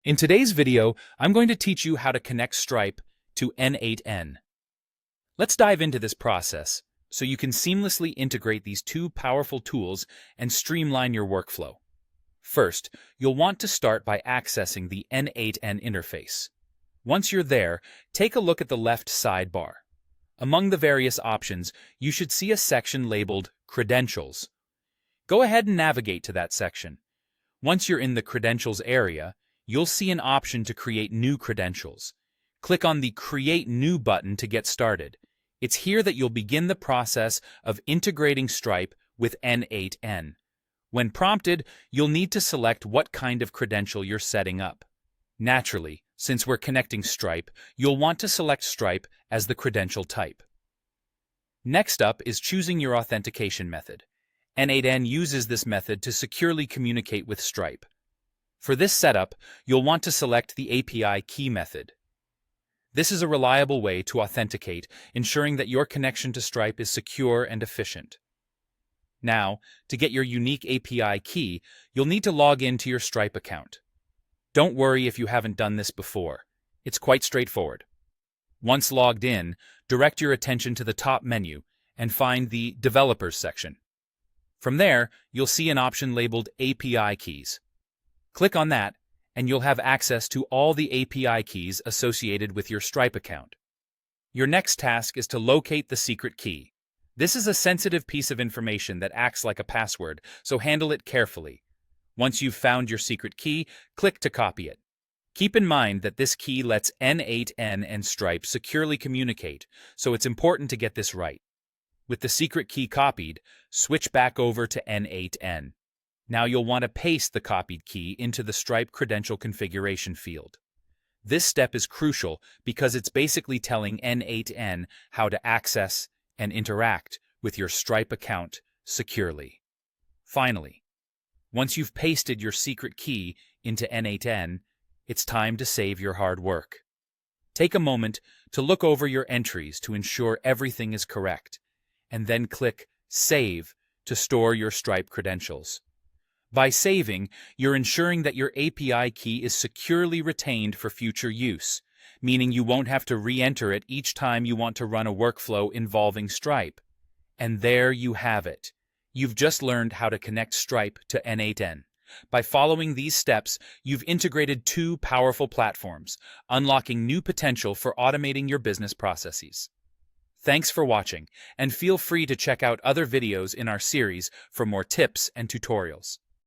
In today's video, I'm going to teach you how to connect Stripe to N8N. Let's dive into this process so you can seamlessly integrate these two powerful tools and streamline your workflow. First, you'll want to start by accessing the N8N interface. Once you're there, take a look at the left sidebar. Among the various options, you should see a section labeled Credentials. Go ahead and navigate to that section. Once you're in the Credentials area, you'll see an option to create new credentials. Click on the Create New button to get started. It's here that you'll begin the process of integrating Stripe with N8N. When prompted, you'll need to select what kind of credential you're setting up. Naturally, since we're connecting Stripe, you'll want to select Stripe as the credential type. Next up is choosing your authentication method. N8N uses this method to securely communicate with Stripe. For this setup, you'll want to select the API key method. This is a reliable way to authenticate, ensuring that your connection to Stripe is secure and efficient. Now, to get your unique API key, you'll need to log into your Stripe account. Don't worry if you haven't done this before. It's quite straightforward. Once logged in, direct your attention to the top menu and find the Developers section. From there, you'll see an option labeled API Keys. Click on that, and you'll have access to all the API keys associated with your Stripe account. Your next task is to locate the secret key. This is a sensitive piece of information that acts like a password, so handle it carefully. Once you've found your secret key, click to copy it. Keep in mind that this key lets N8N and Stripe securely communicate, so it's important to get this right. With the secret key copied, switch back over to N8N. Now you'll want to paste the copied key into the Stripe credential configuration field. This step is crucial because it's basically telling N8N how to access and interact with your Stripe account securely. Finally, once you've pasted your secret key into N8N, it's time to save your hard work. Take a moment to look over your entries to ensure everything is correct, and then click Save to store your Stripe credentials. By saving, you're ensuring that your API key is securely retained for future use, meaning you won't have to re-enter it each time you want to run a workflow involving Stripe. And there you have it. You've just learned how to connect Stripe to N8N. By following these steps, you've integrated two powerful platforms, unlocking new potential for automating your business processes. Thanks for watching, and feel free to check out other videos in our series for more tips and tutorials.